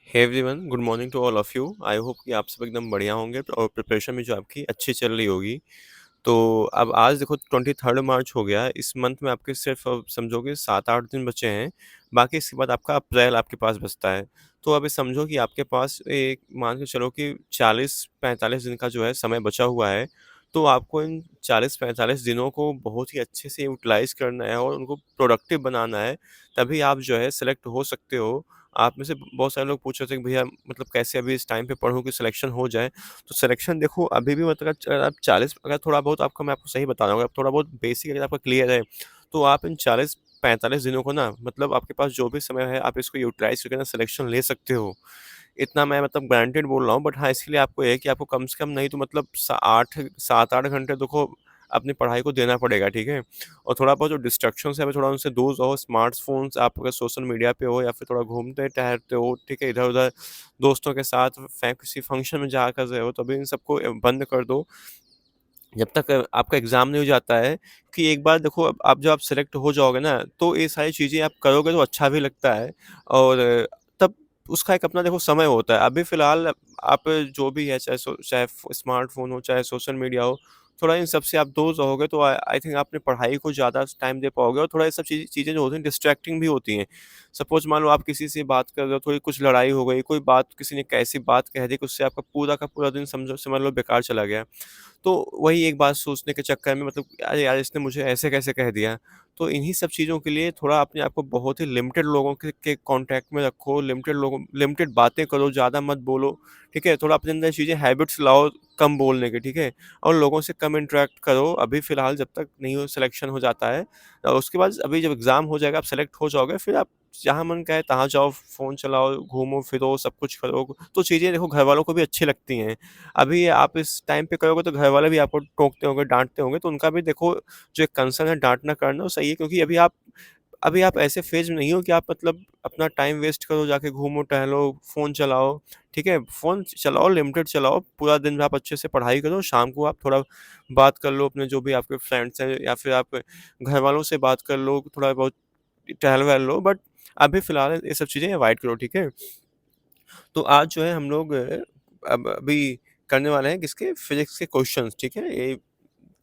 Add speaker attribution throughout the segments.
Speaker 1: Hey everyone, good morning to all of you. I hope कि आप सब एकदम बढ़िया होंगे और प्रिपरेशन भी जो आपकी अच्छी चल रही होगी। तो अब आज देखो 23 मार्च हो गया है। इस मंथ में आपके सिर्फ अब समझोगे 7-8 दिन बचे हैं। बाकी इसके बाद आपका अप्रैल आपके पास बचता है। तो अभी समझो कि आपके पास एक मान के चलो कि 40-45 दिन का जो है समय बचा हुआ है। तो आपको इन 40-45 दिनों को बहुत ही अच्छे से यूटिलाइज़ करना है और उनको प्रोडक्टिव बनाना है। तभी आप जो है सेलेक्ट हो सकते हो। आप में से बहुत सारे लोग पूछ रहे थे कि भैया मतलब कैसे अभी इस टाइम पे पढूँ कि सिलेक्शन हो जाए? तो सिलेक्शन देखो अभी भी मतलब अगर आप 40 अगर थोड़ा बहुत आपको मैं आपको सही बता रहा हूँ, अगर थोड़ा बहुत बेसिक अगर आपका क्लियर है, तो आप इन 40-45 दिनों को ना मतलब आपके पास जो भी समय है, आप इसको यूटिलाइज़ करके ना सिलेक्शन ले सकते हो। इतना मैं मतलब गारंटीड बोल रहा हूँ, बट हाँ, इसके लिए आपको ये है कि आपको कम से कम नहीं तो मतलब सा 8 7-8 घंटे देखो अपनी पढ़ाई को देना पड़ेगा, ठीक है? और थोड़ा बहुत जो डिस्ट्रैक्शंस है, अभी थोड़ा उनसे दूर रहो। स्मार्टफ़ोन्स आप अगर सोशल मीडिया पे हो या फिर थोड़ा घूमते-टहलते हो, ठीक है? इधर-उधर दोस्तों के साथ किसी फंक्शन में जा कर रहे हो, तो अभी इन सबको बंद कर दो। जब तक आपका एग्ज़ाम नहीं हो जाता है, कि एक बार देखो अब आप जब आप सेलेक्ट हो जाओगे ना, तो ये सारी चीज़ें आप करोगे तो अच्छा भी लगता है और तब उसका एक अपना देखो समय होता है। अभी फ़िलहाल आप जो भी है चाहे स्मार्टफ़ोन हो, चाहे सोशल मीडिया हो, थोड़ा इन सब से आप दूर रहोगे तो आई आई थिंक आप अपनी पढ़ाई को ज़्यादा टाइम दे पाओगे और थोड़ा ये सब चीज़ें जो होती हैं डिस्ट्रैक्टिंग भी होती हैं। सपोज़ मान लो आप किसी से बात कर रहे हो, थोड़ी कुछ लड़ाई हो गई, कोई बात किसी ने कैसी बात कह दी कि उससे आपका पूरा का पूरा दिन समझ लो बेकार चला गया। तो वही एक बात सोचने के चक्कर में मतलब अरे यार इसने मुझे ऐसे कैसे कह दिया। तो इन्हीं सब चीज़ों के लिए थोड़ा अपने आप को बहुत ही लिमिटेड लोगों के कॉन्टैक्ट में रखो, लिमिटेड बातें करो, ज़्यादा मत बोलो, ठीक है? थोड़ा अपने अंदर चीज़ें हैबिट्स लाओ कम बोलने की, ठीक है? और लोगों से कम इंटरैक्ट करो अभी फ़िलहाल जब तक नहीं हो सिलेक्शन हो जाता है। उसके बाद अभी जब एग्ज़ाम हो जाएगा, आप सेलेक्ट हो जाओगे, फिर आप जहाँ मन करे तहाँ जाओ, फ़ोन चलाओ, घूमो-फिरो, सब कुछ करो। तो चीज़ें देखो घरवालों को भी अच्छी लगती हैं। अभी आप इस टाइम पे करोगे तो घर वाले भी आपको टोकते होंगे, डाँटते होंगे, तो उनका भी देखो जो एक कंसर्न है डाँटना करना वो सही है क्योंकि अभी आप ऐसे फ़ेज़ में नहीं हो कि आप मतलब अपना टाइम वेस्ट करो, जाके घूमो, टहलो, फ़ोन चलाओ, ठीक है? फ़ोन चलाओ, लिमिटेड चलाओ, पूरा दिन भर आप अच्छे से पढ़ाई करो, शाम को आप थोड़ा बात कर लो अपने जो भी आपके फ्रेंड्स हैं या फिर आप घरवालों से बात कर लो, थोड़ा बहुत टहल-वहल लो, बट अभी फ़िलहाल ये सब चीज़ें अवॉइड करो, ठीक है? तो आज जो है हम लोग अब अभी करने वाले हैं किसके फिज़िक्स के क्वेश्चन्स, ठीक है? ये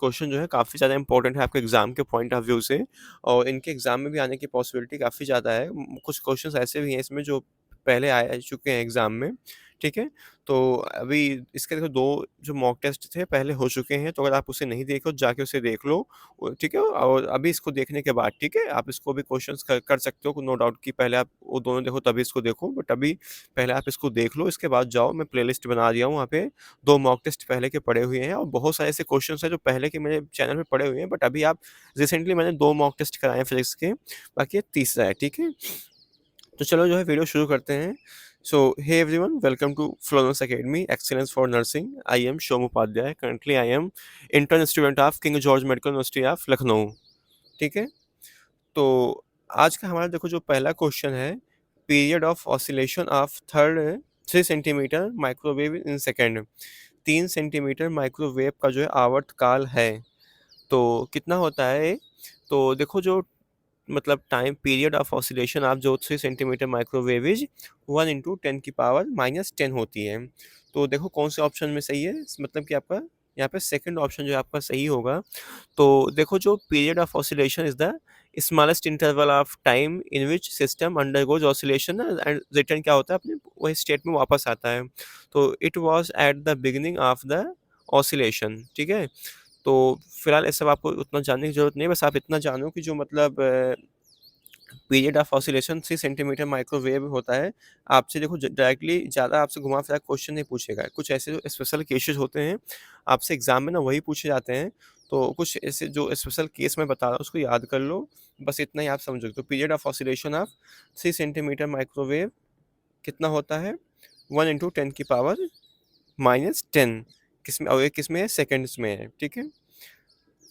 Speaker 1: क्वेश्चन जो है काफ़ी ज़्यादा इम्पोर्टेंट है आपके एग्ज़ाम के पॉइंट ऑफ व्यू से और इनके एग्ज़ाम में भी आने की पॉसिबिलिटी काफ़ी ज़्यादा है। कुछ क्वेश्चन्स ऐसे भी हैं इसमें जो पहले आ चुके हैं एग्ज़ाम में, ठीक है? तो अभी इसके देखो 2 जो मॉक टेस्ट थे पहले हो चुके हैं, तो अगर आप उसे नहीं देखे हो जाके उसे देख लो ठीक है? और अभी इसको देखने के बाद, ठीक है? आप इसको भी क्वेश्चन्स कर कर सकते हो, नो डाउट कि पहले आप वो दोनों देखो तभी इसको देखो, बट अभी पहले आप इसको देख लो, इसके बाद जाओ मैं प्लेलिस्ट बना दिया हूँ वहाँ पे 2 मॉक टेस्ट पहले के पड़े हुए हैं और बहुत सारे ऐसे क्वेश्चन्स हैं जो पहले के मेरे चैनल पे पड़े हुए हैं, बट अभी आप रिसेंटली मैंने 2 मॉक टेस्ट कराए हैं फिज़िक्स के, बाकी ये तीसरा है, ठीक है? तो चलो जो है वीडियो शुरू करते हैं। So hey everyone, welcome to Florence academy excellence for nursing. I am Shom Upadhyay. Currently I am intern student of King George medical university of Lucknow, ठीक है? तो आज का हमारा देखो जो पहला क्वेश्चन है, period of oscillation of 3 centimetre microwave in second. 3 centimetre microwave का जो है आवर्तकाल है, तो कितना होता है ये? तो देखो जो मतलब time period of oscillation of जो 3 सेंटीमीटर माइक्रोवेव इज 1 इंटू 10⁻⁻10 होती है। तो देखो कौन से ऑप्शन में सही है, मतलब कि आपका यहाँ पे सेकंड ऑप्शन जो है आपका सही होगा। तो देखो जो period of oscillation is the smallest interval of time in which system undergoes oscillation and return क्या होता है अपने वही स्टेट में वापस आता है। तो it was at the beginning of the oscillation, ठीक है? तो फिलहाल ये सब आपको उतना जानने की ज़रूरत नहीं है, बस आप इतना जानो कि जो मतलब period of oscillation 3 centimetre microwave होता है। आपसे देखो डायरेक्टली ज़्यादा आपसे घुमा-फिरा क्वेश्चन नहीं पूछेगा। कुछ ऐसे जो स्पेशल केसेज़ होते हैं, आपसे एग्ज़ाम में ना वही पूछे जाते हैं। तो कुछ ऐसे जो स्पेशल केस मैं बता रहा हूँ उसको याद कर लो, बस इतना ही आप समझो। तो period of oscillation of 3 centimetre microwave कितना होता है? 1 इंटू 10⁻⁻10 किसमें और ये किसमें है? सेकंड्स में है, ठीक है?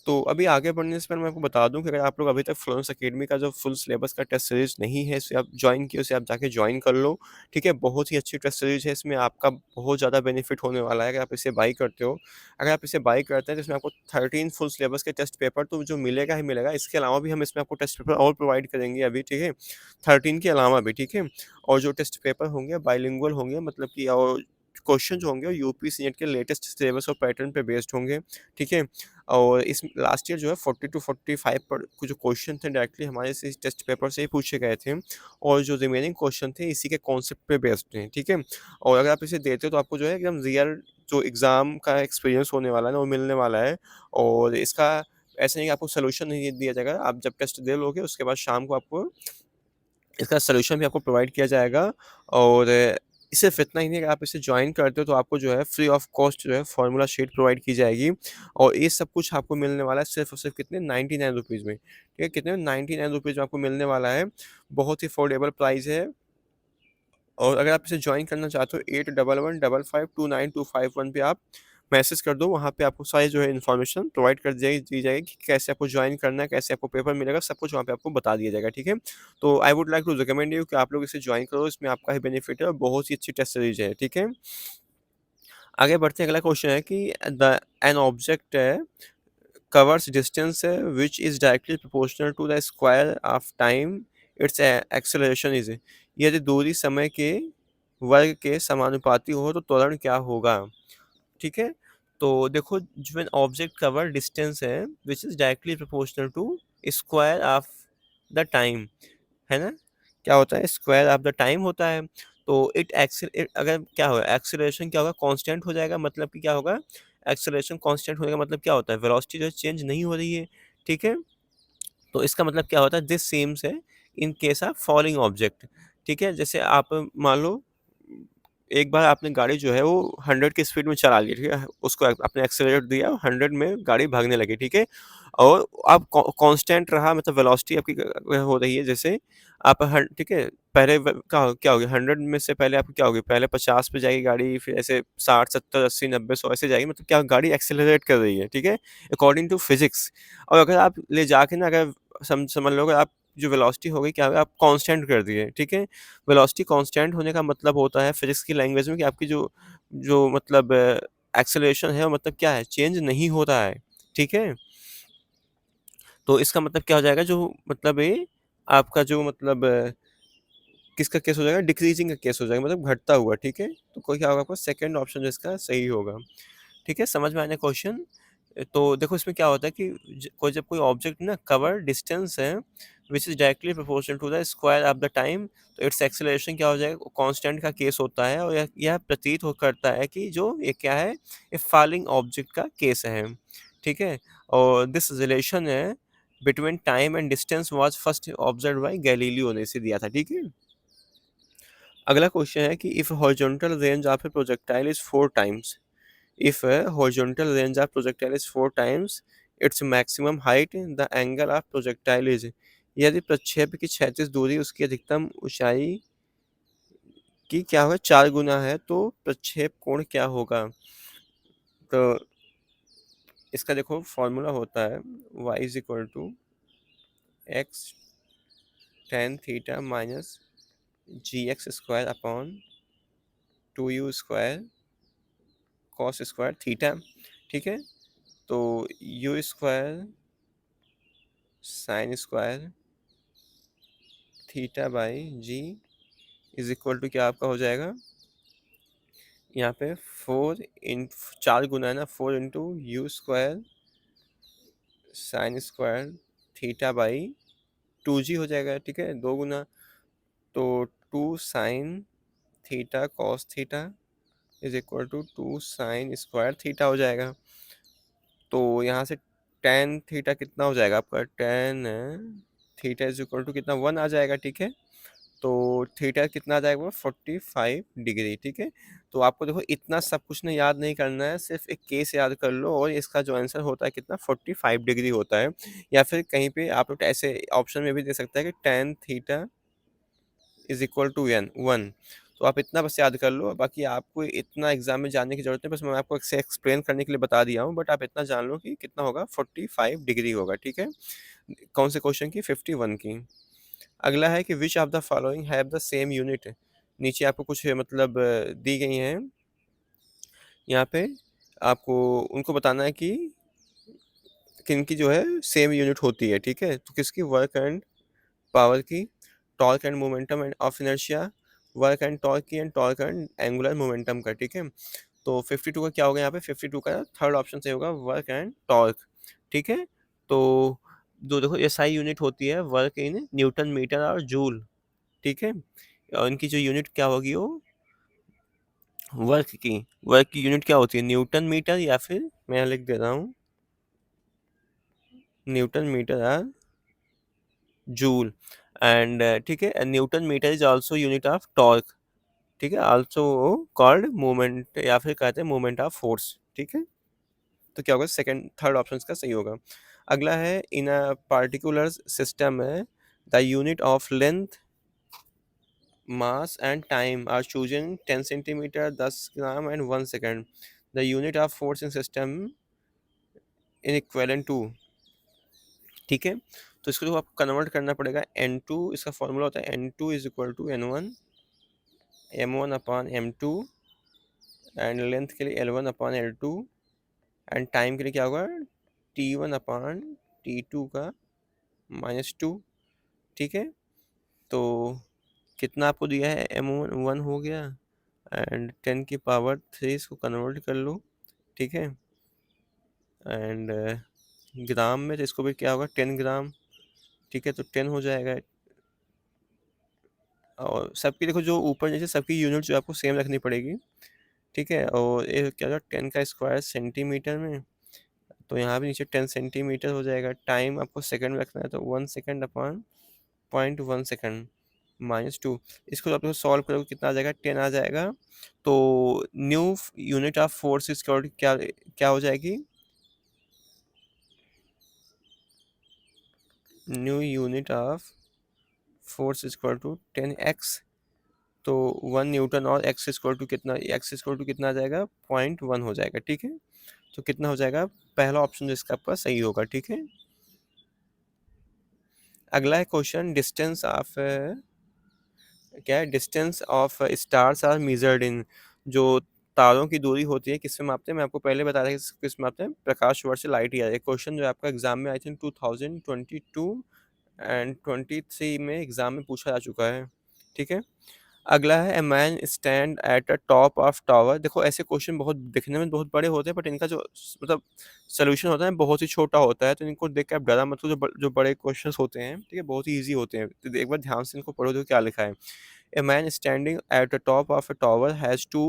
Speaker 1: तो अभी आगे बढ़ने से पहले मैं आपको बता दूँ कि अगर आप लोग अभी तक फ्लुएंस अकेडमी का जो फुल सिलेबस का टेस्ट सीरीज़ नहीं है, इसे आप जॉइन किए, उसे आप जाके जॉइन कर लो, ठीक है? बहुत ही अच्छी टेस्ट सीरीज़ है, इसमें आपका बहुत ज़्यादा बेनिफिट होने वाला है अगर आप इसे बाय करते हो। अगर आप इसे बाय करते हैं तो इसमें आपको 13 फुल सिलेबस के टेस्ट पेपर तो जो मिलेगा ही मिलेगा, इसके अलावा भी हम इसमें आपको टेस्ट पेपर और प्रोवाइड करेंगे अभी, ठीक है? 13 के अलावा भी, ठीक है? और जो टेस्ट पेपर होंगे बाइलिंगुअल होंगे, मतलब कि और क्वेश्चन जो होंगे वो यूपी सीनेट के लेटेस्ट सिलेबस और पैटर्न पे बेस्ड होंगे, ठीक है? और इस लास्ट ईयर जो है 40 टू 45 पर कुछ जो क्वेश्चन थे डायरेक्टली हमारे से इस टेस्ट पेपर से ही पूछे गए थे, और जो रिमेनिंग क्वेश्चन थे इसी के कॉन्सेप्ट पे बेस्ड थे, ठीक है? और अगर आप इसे देते हो तो आपको जो है एकदम रियल जो एग्ज़ाम का एक्सपीरियंस होने वाला है ना वो मिलने वाला है। और इसका ऐसा नहीं कि आपको सॉल्यूशन नहीं दिया जाएगा, आप जब टेस्ट दे लोगे उसके बाद शाम को आपको इसका सॉल्यूशन भी आपको प्रोवाइड किया जाएगा। और सिर्फ इतना ही नहीं, अगर आप इसे जॉइन करते हो तो आपको जो है फ्री ऑफ कॉस्ट जो है फार्मूला शीट प्रोवाइड की जाएगी, और ये सब कुछ आपको मिलने वाला है सिर्फ और सिर्फ कितने 99 रुपीज़ में, ठीक है? कितने 99 रुपीज़ में आपको मिलने वाला है। बहुत ही अफोर्डेबल प्राइस है। और अगर आप इसे जॉइन करना चाहते हो 8115529251 पे आप मैसेज कर दो, वहाँ पे आपको सारी जो है इन्फॉर्मेशन प्रोवाइड कर दी जाएगी कि कैसे आपको जॉइन करना है, कैसे आपको पेपर मिलेगा, सब कुछ वहाँ पे आपको बता दिया जाएगा, ठीक है? तो I would like to recommend you कि आप लोग इसे जॉइन करो, इसमें आपका ही बेनिफिट है और बहुत ही अच्छी टेस्ट सीरीज है, ठीक है? आगे बढ़ते हैं, अगला क्वेश्चन है कि the an object covers distance which is directly proportional to the square of time its acceleration is। यदि दूरी समय के वर्ग के समानुपाती हो तो त्वरण क्या होगा, ठीक है? तो देखो, जो एन ऑब्जेक्ट कवर डिस्टेंस है which is directly proportional to square of the time, है ना? क्या होता है? स्क्वायर ऑफ द टाइम होता है। तो अगर क्या होगा, एक्सेलरेशन क्या होगा, कांस्टेंट हो जाएगा, मतलब कि क्या होगा, एक्सेलरेशन कांस्टेंट होने का मतलब क्या होता है, वेलोसिटी जो है चेंज नहीं हो रही है, ठीक है? तो इसका मतलब क्या होता है, दिस सेम्स है in case of falling object, ठीक है? जैसे आप मान लो एक बार आपने गाड़ी जो है वो 100 की स्पीड में चला ली, ठीक है? उसको आपने एक्सेलरेट दिया, 100 में गाड़ी भागने लगी, ठीक है? और अब कांस्टेंट रहा, मतलब वेलोसिटी आपकी हो रही है, जैसे आप ठीक है? पहले क्या होगी, 100 में से पहले आपकी क्या होगी, पहले 50 पे जाएगी गाड़ी, फिर ऐसे 60 70 80 90 100 ऐसे जाएगी, मतलब क्या गाड़ी एक्सेलरेट कर रही है, ठीक है? According to physics. और अगर आप ले जाके ना, अगर समझ लो, अगर आप जो वेलोसिटी हो गई, क्या होगा, आप कांस्टेंट कर दिए, ठीक है? वेलोसिटी कांस्टेंट होने का मतलब होता है फिजिक्स की लैंग्वेज में कि आपकी जो जो मतलब एक्सेलरेशन है वो मतलब क्या है, चेंज नहीं हो रहा है, ठीक है? तो इसका मतलब क्या हो जाएगा, जो मतलब ये आपका जो मतलब किसका केस हो जाएगा, डिक्रीजिंग का केस हो जाएगा, मतलब घटता हुआ, ठीक है? तो कोई क्या होगा, आपका सेकंड ऑप्शन जो इसका सही होगा, ठीक है? समझ में आया क्वेश्चन? तो देखो इसमें क्या होता है कि जब कोई ऑब्जेक्ट ना कवर डिस्टेंस है which is directly proportional to the square of the time, तो इट्स एक्सेलरेशन क्या हो जाएगा, कांस्टेंट का केस होता है, और यह प्रतीत हो करता है कि जो ये क्या है, ये फॉलिंग ऑब्जेक्ट का केस है, ठीक है? और दिस रिलेशन है between time and distance was first observe by Galileo ने इसे दिया था, ठीक है? अगला क्वेश्चन है कि if horizontal range of A projectile is 4 times, if a horizontal range of projectile is 4 times its maximum height, the angle of projectile is। यदि प्रक्षेप की क्षैतिज दूरी उसकी अधिकतम ऊंचाई की क्या होगा, 4 गुना है, तो प्रक्षेप कोण क्या होगा? तो इसका देखो फॉर्मूला होता है y is equal to x tan theta minus g x square upon 2u² cos square theta, ठीक है? तो u² sine square theta by g is equal to क्या आपका हो जाएगा, यहाँ पे 4 गुना है ना, 4 × u² sine square theta by 2g हो जाएगा, ठीक है? 2 गुना, तो 2 sine theta cos theta is equal to 2 sine square theta हो जाएगा। तो यहाँ से टेन थीटा कितना हो जाएगा आपका, tan theta is equal to कितना, 1 आ जाएगा, ठीक है? तो थीटा कितना आ जाएगा वो 45 डिग्री, ठीक है? तो आपको देखो इतना सब कुछ ना याद नहीं करना है, सिर्फ एक केस याद कर लो और इसका जो आंसर होता है कितना, 45 डिग्री होता है। या फिर कहीं पे आप लोग ऐसे ऑप्शन में भी दे सकते हैं कि tan theta is equal to 1, तो आप इतना बस याद कर लो, बाकी आपको इतना एग्जाम में जानने की जरूरत नहीं, बस मैं आपको एक्सप्लेन करने के लिए बता दिया हूँ, बट आप इतना जान लो कि कितना होगा, 45 डिग्री होगा, ठीक है। कौन से क्वेश्चन की, 51 की। अगला है कि which of the following have the same unit. नीचे आपको कुछ मतलब दी गई हैं, यहाँ पे आपको उनको बताना है कि किनकी जो है सेम यूनिट होती है, ठीक है। तो किसकी, वर्क एंड पावर की, torque and moment and of inertia, work and torque की, and torque and angular momentum का, ठीक है। तो 52 का क्या होगा यहाँ पे, 52 का थर्ड ऑप्शन से होगा वर्क एंड टॉर्क, ठीक है। तो जो देखो एसआई यूनिट होती है वर्क इन न्यूटन मीटर और जूल, ठीक है। और इनकी जो यूनिट क्या होगी वो, वर्क की यूनिट क्या होती है, न्यूटन मीटर, या फिर मैं यहाँ लिख दे रहा हूँ न्यूटन मीटर और जूल। एंड ठीक है, newton metre is also unit of torque, ठीक है, आल्सो कॉल्ड मोमेंट, या फिर कहते हैं मोमेंट ऑफ फोर्स, ठीक है। तो क्या होगा, सेकंड थर्ड ऑप्शन का सही होगा। अगला है इन अ पार्टिकुलर सिस्टम है the unit of length, mass and time are chosen 10 centimetre, 10 gram and 1 second. The unit of force in system in equivalent to, ठीक है। तो इसको तो आपको कन्वर्ट करना पड़ेगा N2, इसका फॉर्मूला होता है N2 is equal to N1 M1 upon M2, and length के लिए L1 upon L2, and time के लिए क्या होगा, T1 अपॉन T2 का -2, ठीक है। तो कितना आपको दिया है, M1 हो गया, एंड 10 की पावर 3 इसको कन्वर्ट कर लो, ठीक है। एंड ग्राम में तो इसको भी क्या होगा, 10 ग्राम, ठीक है। तो 10 हो जाएगा। और सबकी देखो जो ऊपर नीचे सबकी यूनिट जो आपको सेम रखनी पड़ेगी, ठीक है। और ये क्या होगा, 10 का स्क्वायर सेंटीमीटर में, तो यहाँ भी नीचे 10 सेंटीमीटर हो जाएगा। टाइम आपको सेकंड में रखना है, तो 1 सेकेंड अपॉन 0.1 सेकेंड -2। इसको आप सॉल्व करोगे कितना आ जाएगा, 10 आ जाएगा। तो new unit of force is क्या क्या हो जाएगी, new unit of force is equal to 10x। तो 1 न्यूटन, और x इक्वल टू कितना, x इक्वल टू कितना आ जाएगा, 0.1 हो जाएगा, ठीक है। तो कितना हो जाएगा, पहला ऑप्शन जो इसका आपका सही होगा, ठीक है। अगला है क्वेश्चन, डिस्टेंस ऑफ क्या है, distance of stars are measured in. जो तारों की दूरी होती है किसमें मापते हैं, मैं आपको पहले बता रहा था किस मापते हैं, प्रकाश वर्ष से लाइट ईयर। क्वेश्चन जो है आपका एग्जाम में आई थिंक 2022 एंड 23 में एग्जाम में पूछा जा चुका है, ठीक है। अगला है, a man stand at a top of tower. देखो ऐसे क्वेश्चन बहुत दिखने में बहुत बड़े होते हैं, बट इनका जो मतलब सोल्यूशन होता है बहुत ही छोटा होता है, तो इनको देख के आप डरा मत, जो बड़े क्वेश्चन होते हैं, ठीक है, बहुत ही ईजी होते हैं। तो एक बार ध्यान से इनको पढ़ो, तो क्या लिखा है। A man standing at the top of a tower has two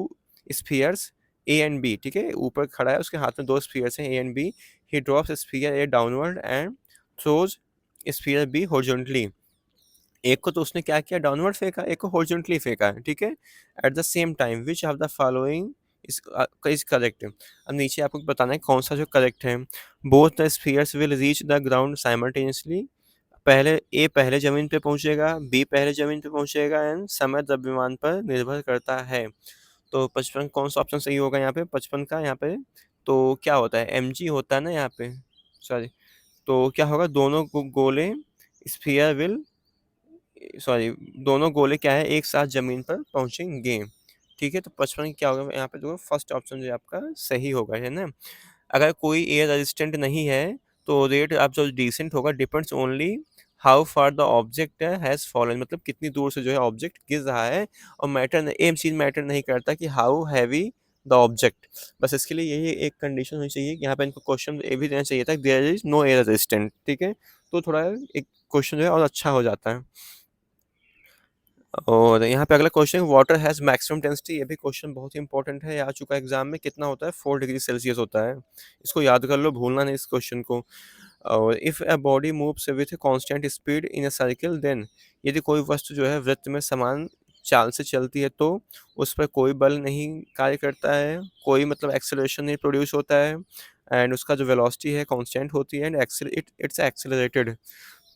Speaker 1: spheres A and B, ठीक है, ऊपर खड़ा है, उसके हाथ में दो स्फीयर्स हैं A and B. He drops sphere A downward and throws sphere B horizontally. एक को तो उसने क्या किया, डाउनवर्ड फेंका, एक को हॉरिजॉन्टली फेंका है, ठीक है। At the same time which of the following is correct. अब नीचे आपको बताना है कौन सा जो करेक्ट है। Both the spheres will reach the ground simultaneously. पहले ए पहले जमीन पे पहुंचेगा, बी पहले जमीन पे पहुंचेगा, एंड समय द्रव्यमान पर निर्भर करता है। तो 55 कौन सा ऑप्शन सही होगा यहाँ पे, 55 का यहाँ पे। तो क्या होता है, mg होता है ना यहाँ पे, सॉरी। तो क्या होगा, दोनों गोले स्फीयर विल, सॉरी, दोनों गोले क्या है, एक साथ जमीन पर पहुंचेंगे, ठीक है। तो 55 क्या होगा यहाँ पे, देखो फर्स्ट ऑप्शन जो है आपका सही होगा, है ना। अगर कोई एयर रेजिस्टेंट नहीं है, तो रेट आप जो डिसेंट होगा depends only how far the object has fallen, मतलब कितनी दूर से जो है ऑब्जेक्ट गिर रहा है। और मैटर एम चीज मैटर नहीं करता कि हाउ हैवी द ऑब्जेक्ट। बस इसके लिए यही एक कंडीशन होनी चाहिए कि यहाँ पे इनको क्वेश्चन ये भी देना चाहिए था, there is no air resistant, ठीक है। तो थोड़ा एक क्वेश्चन जो है और अच्छा हो जाता है। और यहाँ पे अगला question, water has maximum density. ये भी क्वेश्चन बहुत ही इंपॉर्टेंट है, आ चुका है एग्जाम में, कितना होता है, 4 डिग्री सेल्सियस होता है। इसको याद कर लो, भूलना नहीं इस क्वेश्चन को। और if a body moves with constant speed in a circle then, यदि कोई वस्तु जो है वृत्त में समान चाल से चलती है, तो उस पर कोई बल नहीं कार्य करता है, कोई मतलब एक्सेलरेशन नहीं प्रोड्यूस होता है, एंड उसका जो वेलोसिटी है कांस्टेंट होती है, एंड इट्स एक्सेलरेटेड।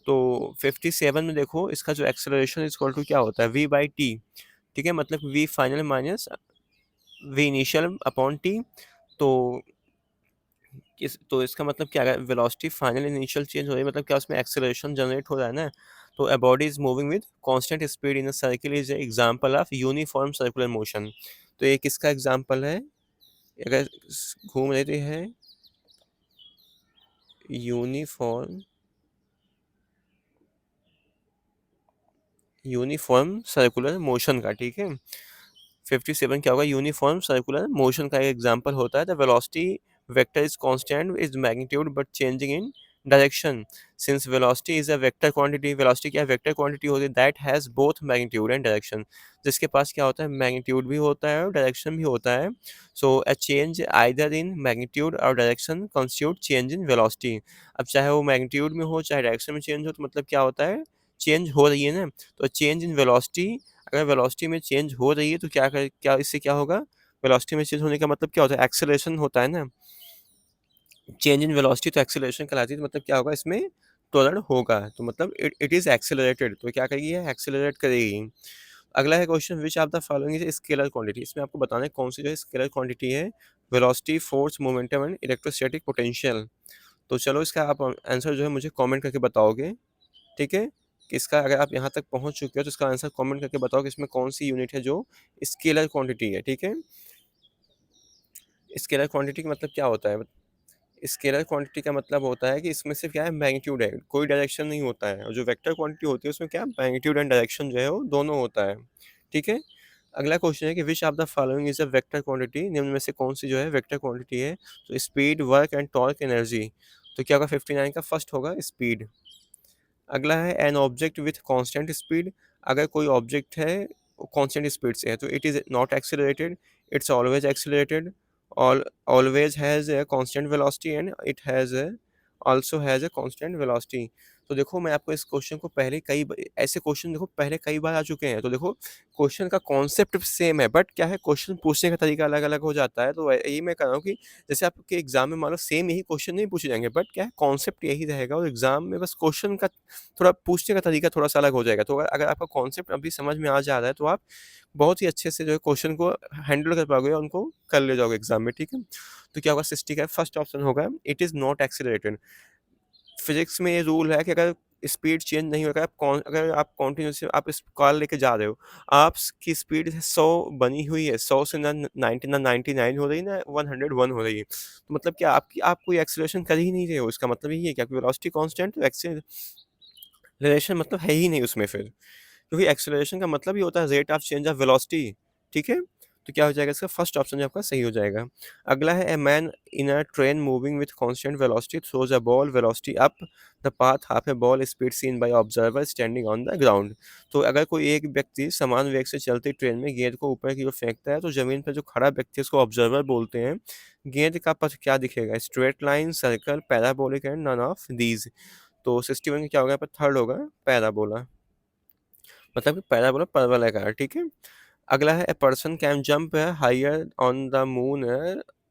Speaker 1: तो 57 में देखो इसका जो एक्सेलरेशन इज इक्वल टू क्या होता है, v/t, ठीक है, मतलब v final minus v initial upon t. तो इसका मतलब क्या है, वेलोसिटी फाइनल इनिशियल चेंज हो रही है, मतलब क्या उसमें एक्सेलरेशन जनरेट हो रहा है ना। तो a body is moving with constant speed in a circle is example of uniform circular motion. तो ये किसका एग्जांपल है, अगर घूम रहे हैं यूनिफॉर्म यूनिफॉर्म सर्कुलर मोशन का, ठीक है। 57 क्या होगा, यूनिफॉर्म सर्कुलर मोशन का एक एग्जांपल होता है the velocity vector is constant is magnitude but changing in direction. Since velocity is a vector quantity, velocity क्या वेक्टर क्वांटिटी होती है that has both magnitude and direction, जिसके पास क्या होता है मैग्नीट्यूड भी होता है और डायरेक्शन भी होता है। So a change either in magnitude or direction constitute change in velocity. अब चाहे वो मैग्नीट्यूड में हो चाहे डायरेक्शन में चेंज हो, तो मतलब क्या होता है, चेंज हो रही है ना। तो चेंज इन वेलोसिटी, अगर वेलोसिटी में चेंज हो रही है तो क्या इससे क्या होगा, वेलोसिटी में चेंज होने का मतलब क्या होता है, एक्सेलरेशन होता है ना। चेंज इन वेलोसिटी तो एक्सेलरेशन कहलाती है, तो मतलब क्या होगा इसमें, त्वरण होगा, तो मतलब इट इज एक्सेलरेटेड, तो क्या करेगी है, एक्सेलरेट करेगी। अगला है question which of the following is scalar quantity, इसमें आपको बताना है कौन सी जो है स्केलर क्वांटिटी है, velocity, force, momentum and electrostatic potential. तो चलो इसका आप आंसर जो है मुझे कमेंट करके बताओगे, ठीक है। कि इसका अगर आप यहाँ तक पहुँच चुके हो तो इसका आंसर कमेंट करके बताओ कि इसमें कौन सी यूनिट है जो स्केलर क्वांटिटी है, ठीक है। स्केलर क्वांटिटी का मतलब क्या होता है, स्केलर क्वांटिटी का मतलब होता है कि इसमें सिर्फ क्या है मैग्नीट्यूड है, कोई डायरेक्शन नहीं होता है, और जो वेक्टर क्वांटिटी होती है उसमें क्या मैग्नीट्यूड एंड डायरेक्शन जो है वो दोनों होता है, ठीक है। अगला क्वेश्चन है कि which of the following is a vector quantity, निम्न में से कौन सी जो है वेक्टर क्वांटिटी है। तो speed, work and torque, energy. तो क्या होगा, 59 का फर्स्ट होगा स्पीड। अगला है an object with constant speed, अगर कोई ऑब्जेक्ट है कांस्टेंट स्पीड से है तो it is not accelerated, it's always accelerated, always has a constant velocity and it has also has a constant velocity. तो देखो मैं आपको इस क्वेश्चन को पहले ऐसे क्वेश्चन देखो पहले कई बार आ चुके हैं, तो देखो क्वेश्चन का कॉन्सेप्ट सेम है बट क्या है क्वेश्चन पूछने का तरीका अलग अलग हो जाता है। तो यही मैं कह रहा हूँ कि जैसे आपके एग्जाम में मान लो सेम यही क्वेश्चन नहीं पूछे जाएंगे बट क्या है कॉन्सेप्ट यही रहेगा, और एग्जाम में बस क्वेश्चन का थोड़ा पूछने का तरीका थोड़ा सा अलग हो जाएगा। तो अगर आपका कॉन्सेप्ट अभी समझ में आ जा रहा है तो आप बहुत ही अच्छे से जो है क्वेश्चन को हैंडल कर पाओगे और उनको कर ले जाओगे एग्जाम में, ठीक है। तो क्या होगा, 60 का फर्स्ट ऑप्शन होगा it is not accelerated. Physics में ये रूल है कि अगर स्पीड चेंज नहीं होगा, अगर आप कॉन्टिन्यूसली आप इस कार लेके जा रहे हो, आपकी स्पीड 100 बनी हुई है, 100 से ना 90 ना 99 हो रही ना 101 हो रही है, तो मतलब क्या आप कोई एक्सीलरेशन कर ही नहीं रहे हो, इसका मतलब यही है कि आपकी वेलोसिटी कांस्टेंट, तो एक्सीलरेशन मतलब है ही नहीं उसमें फिर, क्योंकि एक्सेलरेशन का मतलब ही होता है rate of change of velocity, ठीक है। तो क्या हो जाएगा, इसका फर्स्ट ऑप्शन जो आपका सही हो जाएगा। अगला है a man in a train moving with constant velocity throws a ball velocity up the path half a ball speed seen by observer standing on the ground. तो अगर कोई एक व्यक्ति समान वेग से चलती ट्रेन में गेंद को ऊपर की ओर फेंकता है तो जमीन पर जो खड़ा व्यक्ति है उसको ऑब्जर्वर बोलते हैं। गेंद का पथ क्या दिखेगा, straight line, circle, parabolic and none of these. तो 61 क्या होगा, थर्ड होगा पैराबोला, मतलब कि पैराबोला परवलयाकार, ठीक है। अगला है a person can jump higher on the moon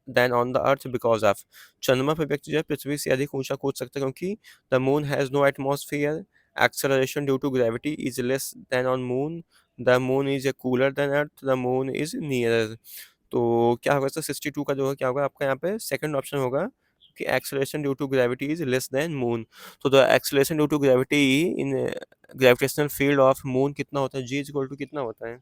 Speaker 1: than on the earth because of. चंद्रमा पर व्यक्ति जो है पृथ्वी से अधिक ऊंचा कूद सकता है क्योंकि the moon has no atmosphere, acceleration due to gravity is less than on moon, the moon is a cooler than earth, the moon is nearer. तो क्या होगा, इसका 62 का जो है क्या होगा आपका यहाँ पे सेकंड ऑप्शन होगा कि acceleration due to gravity is less than moon. So the acceleration due to gravity in gravitational field of moon कितना होता है, जी इज इक्वल टू कितना होता है,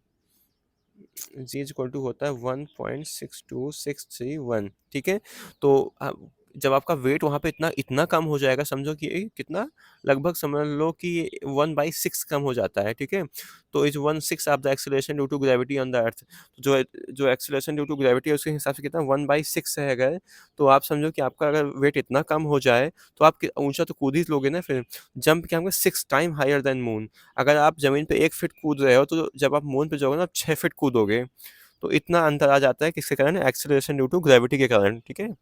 Speaker 1: जी इज इक्वल टू होता है 1.62631, ठीक है। तो जब आपका वेट वहाँ पे इतना इतना कम हो जाएगा, समझो कि कितना, लगभग समझ लो कि 1/6 कम हो जाता है, ठीक है। तो is 1/6 of the acceleration due to gravity on the earth. तो जो एक्सेलरेशन ड्यू टू ग्रेविटी है उसके हिसाब से कितना 1/6 है अगर, तो आप समझो कि आपका अगर वेट इतना कम हो जाए तो आप ऊंचा तो कूद ही लोगे ना फिर। जंप क्या होगा, 6 टाइम हायर देन मून। अगर आप ज़मीन पे 1 फीट कूद रहे हो तो जब आप मून पे जाओगे ना आप 6 फीट कूदोगे। तो इतना अंतर आ जाता है किसके कारण, एक्सेलरेशन ड्यू टू ग्रेविटी के कारण, ठीक है।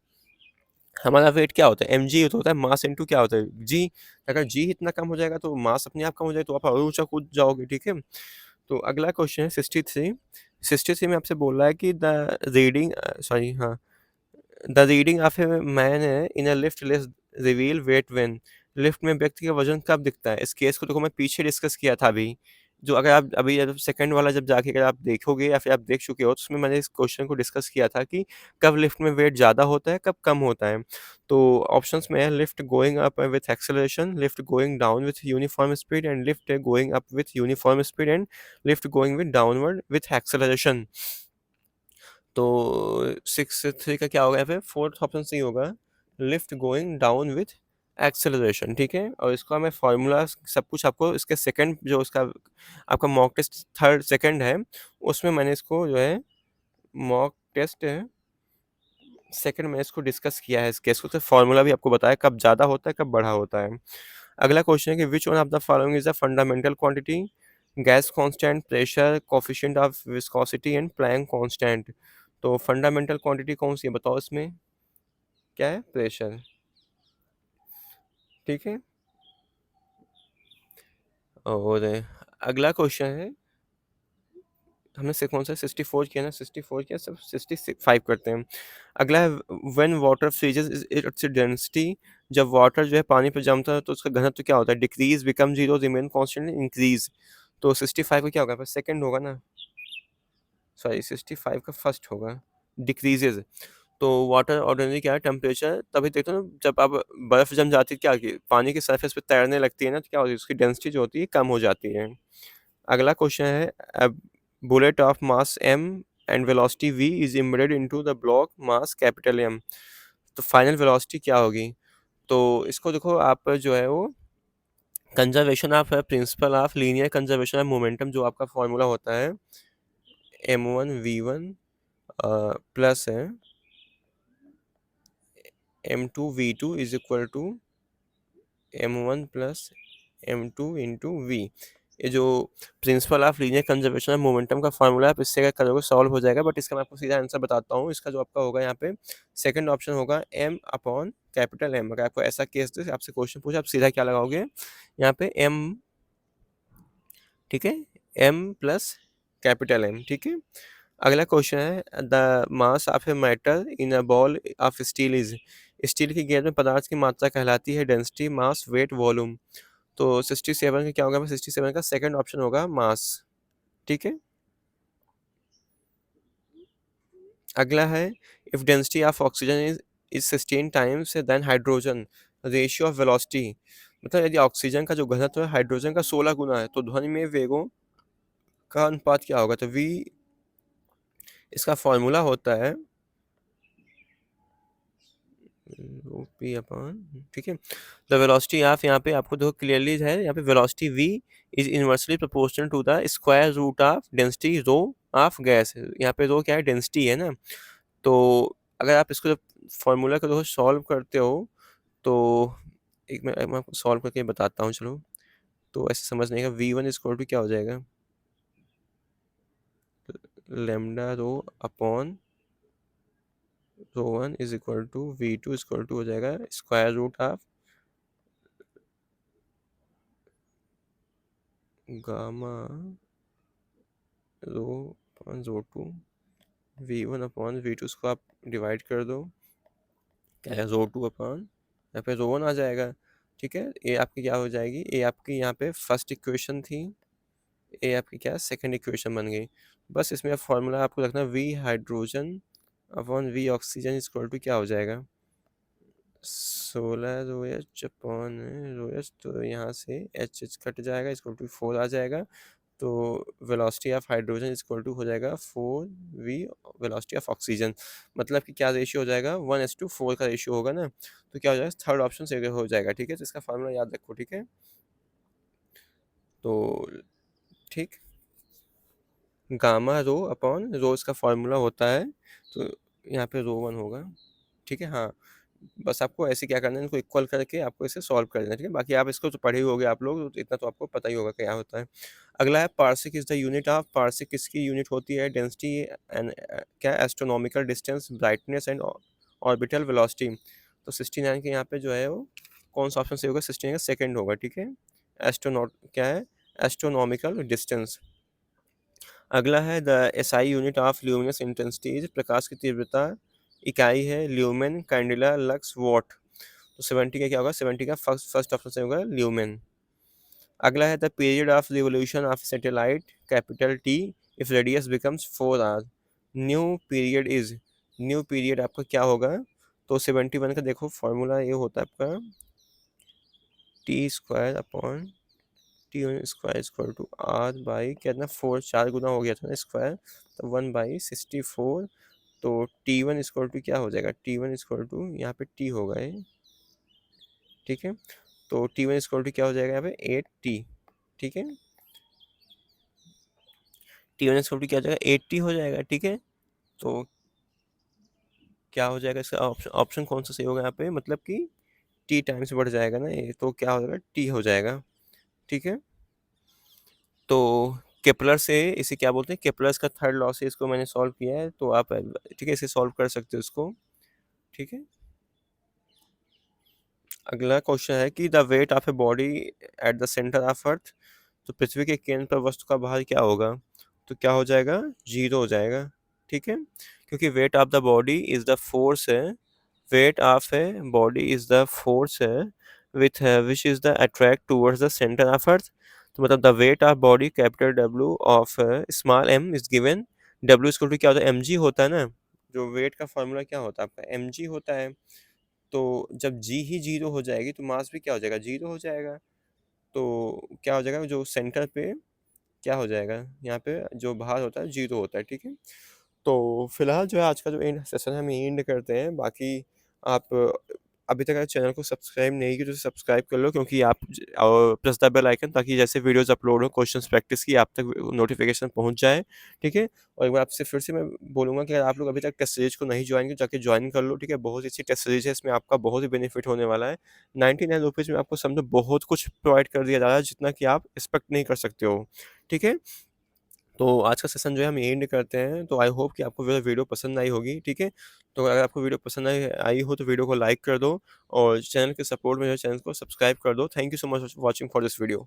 Speaker 1: हमारा वेट क्या होता है, mg तो होता है मास इनटू क्या होता है जी। अगर जी इतना कम हो जाएगा तो मास अपने आप कम हो जाएगा, तो आप और ऊंचा कूद जाओगे, ठीक है। तो अगला क्वेश्चन है 63। 63 में आपसे बोल रहा है कि द रीडिंग, सॉरी हाँ, the reading of a man in a lift less reveal weight when. Lift में व्यक्ति का वजन कब दिखता है, इस केस को देखो मैं पीछे डिस्कस किया था अभी, जो अगर आप अभी जब सेकंड वाला जब जाके अगर आप देखोगे या फिर आप देख चुके हो, तो उसमें मैंने इस क्वेश्चन को डिस्कस किया था कि कब लिफ्ट में वेट ज़्यादा होता है, कब कम होता है। तो ऑप्शंस में है lift going up with acceleration, lift going down with uniform speed and lift going up with uniform speed and lift going with downward with acceleration. तो 6 3 का क्या होगा यहाँ पे, फोर्थ ऑप्शन सही होगा, lift going down with acceleration. ठीक है, और इसका मैं फार्मूला सब कुछ आपको इसके सेकंड जो उसका आपका मॉक टेस्ट थर्ड सेकंड है, उसमें मैंने इसको जो है मॉक टेस्ट है सेकंड में इसको डिस्कस किया है, इसके इसको फार्मूला भी आपको बताया कब ज़्यादा होता है कब बढ़ा होता है। अगला क्वेश्चन है कि which one of the following is a fundamental quantity, gas constant, pressure, coefficient of viscosity and Planck constant. तो फंडामेंटल क्वांटिटी कौन सी है बताओ, इसमें क्या है, प्रेशर। ठीक है, और अगला क्वेश्चन है, हमने से कौन सा 64 किया ना, 64 किया, सब 65 करते हैं। अगला है when water freezes its density, जब वाटर जो है पानी पे जमता है तो उसका घनत्व क्या होता है, decrease, become zero, remain constant, increase. तो 65 का क्या होगा, सेकंड होगा ना, सॉरी 65 का फर्स्ट होगा, डिक्रीजेज। तो वाटर ऑर्डिनरी क्या है, टेम्परेचर तभी देखते हो ना, जब आप बर्फ जम जाती है क्या की पानी की सरफेस पे तैरने लगती है ना, तो क्या होती है, उसकी डेंसिटी जो होती है कम हो जाती है। अगला क्वेश्चन है, a bullet of mass m and velocity v is embedded into the block mass capital M, तो फाइनल वेलोसिटी क्या होगी। तो इसको देखो आप जो है वो conservation of principal of linear conservation of momentum, जो आपका फॉर्मूला होता है m1 v1 प्लस है m2 v2 is equal to m1 plus m2 into v. ये जो principle of linear conservation of momentum का फॉर्मूला है, आप इससे अगर करोगे सॉल्व हो जाएगा, बट इसका मैं आपको सीधा आंसर बताता हूँ। इसका जो आपका होगा यहाँ पे सेकंड ऑप्शन होगा m अपॉन कैपिटल M। अगर आपको ऐसा केस दे, आपसे क्वेश्चन पूछे, आप सीधा क्या लगाओगे यहाँ पे m, ठीक है, m प्लस कैपिटल M। ठीक है, अगला क्वेश्चन है the mass of a matter in a ball of steel is, steel की गेंद में पदार्थ की मात्रा कहलाती है डेंसिटी, मास, वेट, वॉल्यूम। तो 67 का क्या होगा, 67 का सेकंड ऑप्शन होगा मास। ठीक है, अगला है if density of oxygen is 16 times than hydrogen, ratio of velocity, मतलब यदि ऑक्सीजन का जो घनत्व है हाइड्रोजन का 16 गुना है, तो ध्वनि में वेगों का अनुपात क्या होगा। तो वी, इसका फॉर्मूला होता है पी अपॉन, ठीक है, द वेलोसिटी ऑफ, यहाँ पे आपको देखो क्लियरली है, यहाँ पे velocity v is inversely proportional to the square root of density rho of gas. यहाँ पे रो क्या है, डेंसिटी है ना। तो अगर आप इसको जब फॉर्मूला को देखो सॉल्व करते हो, तो मैं आपको सॉल्व करके बताता हूँ, चलो। तो ऐसे समझने का v1 इक्वल टू क्या हो जाएगा, lambda rho upon rho one is equal to v2 equal to हो जाएगा square root of gamma rho upon rho two, v1 upon v2 इसको आप डिवाइड कर दो, क्या है, रो टू अपॉन यहाँ पे रो वन आ जाएगा। ठीक है, ये आपकी क्या हो जाएगी, ये आपकी यहाँ पे फर्स्ट इक्वेशन थी, ये आपकी क्या सेकंड इक्वेशन बन गई। बस इसमें फॉर्मूला आपको रखना, v hydrogen upon v oxygen equal to क्या हो जाएगा, 16 rho H upon rho H, तो यहाँ से एच एच कट जाएगा, इक्वल टू 4 आ जाएगा। तो velocity of hydrogen equal to हो जाएगा 4v वेलोसिटी ऑफ ऑक्सीजन, मतलब कि क्या रेशियो हो जाएगा, 1:4 का रेशियो होगा ना। तो क्या हो जाएगा, थर्ड ऑप्शन से हो जाएगा। ठीक है, तो इसका फार्मूला याद रखो। ठीक है, तो ठीक, गामा रो अपॉन रो इसका फार्मूला होता है, तो यहाँ पे रो वन होगा। ठीक है, हाँ, बस आपको ऐसे क्या करना है, इनको इक्वल करके आपको इसे सॉल्व कर देना है। ठीक है, बाकी आप इसको तो पढ़े ही होगे आप लोग, तो इतना तो आपको पता ही होगा क्या होता है। अगला है parsec is the unit of, parsec किसकी यूनिट होती है, डेंसिटी एंड क्या, astronomical distance, brightness and orbital velocity. तो 69 के यहाँ पे जो है वो कौन सा ऑप्शन सही होगा, 69 का सेकंड होगा। ठीक है, एस्ट्रोनॉट क्या है, एस्ट्रोनॉमिकल डिस्टेंस। अगला है the SI unit of luminous intensity, प्रकाश की तीव्रता इकाई है ल्यूमेन, कैंडिला, लक्स, वॉट। तो 70 का क्या होगा, 70 का फर्स्ट फर्स्ट ऑप्शन से होगा ल्यूमेन। अगला है the period of revolution of satellite capital T if radius becomes 4 hour. New period is, new period आपका क्या होगा? तो 71 का देखो फॉर्मूला ये होता है आपका T square upon T one square equal to R by कितना 4, 4 गुना हो गया था ना स्क्वायर, तो 1/64। तो टी वन इक्वल टू क्या हो जाएगा? टी वन इक्वल टू यहाँ पे टी होगा ये, ठीक है। तो टी वन इक्वल टू क्या हो जाएगा यहाँ पे 8t, ठीक है। टी वन इक्वल टू क्या हो जाएगा? 8t हो जाएगा, ठीक है। तो क्या हो जाएगा इसका ऑप्शन, ऑप्शन कौन सा सही होगा यहाँ पे? मतलब कि टी टाइम्स बढ़ जाएगा ना ये, तो क्या हो जाएगा? टी हो जाएगा, ठीक है। तो केपलर से इसे क्या बोलते हैं? केपलर्स का थर्ड लॉ से इसको मैंने सॉल्व किया है, तो आप ठीक है इसे सॉल्व कर सकते हो इसको, ठीक है। अगला क्वेश्चन है कि the weight of a body at the centre of earth, तो पृथ्वी के केंद्र पर वस्तु का भार क्या होगा? तो क्या हो जाएगा? 0 हो जाएगा, ठीक है। क्योंकि weight of the body is the force है, weight of a body is the force है with which is the attract towards the centre of earth. तो मतलब the weight of body capital W of small m is given, W equal to क्या होता है? M G होता है ना, जो वेट का फॉर्मूला क्या होता है आपका? एम जी होता है। तो जब जी ही 0 हो जाएगी तो मास भी क्या हो जाएगा? 0 हो जाएगा। तो क्या हो जाएगा? जो सेंटर पे क्या हो जाएगा? यहाँ पे जो भार होता है 0 होता है, ठीक है। तो फिलहाल जो है आज का जो एंड सेशन है हम एंड करते हैं। बाकी आप अभी तक अगर चैनल को सब्सक्राइब नहीं किया तो सब्सक्राइब कर लो, क्योंकि आप प्रेस द बेल आइकन, ताकि जैसे वीडियोस अपलोड हो क्वेश्चंस प्रैक्टिस की आप तक नोटिफिकेशन पहुंच जाए, ठीक है। और एक बार आपसे फिर से मैं बोलूँगा कि अगर आप लोग अभी तक टेस्ट सीरीज को नहीं ज्वाइन किया जाके ज्वाइन कर लो, ठीक है। बहुत ही अच्छी टेस्ट सीरीज है, इसमें आपका बहुत ही बेनिफिट होने वाला है। 99 रुपीज़ में आपको समझो बहुत कुछ प्रोवाइड कर दिया जा रहा है, जितना कि आप एक्सपेक्ट नहीं कर सकते हो, ठीक है। तो आज का सेशन जो है हम एंड करते हैं। तो आई होप कि आपको वीडियो पसंद आई होगी, ठीक है। तो अगर आपको वीडियो पसंद आई आई हो तो वीडियो को लाइक कर दो, और चैनल के सपोर्ट में जो है चैनल को सब्सक्राइब कर दो। Thank you so much watching for this video.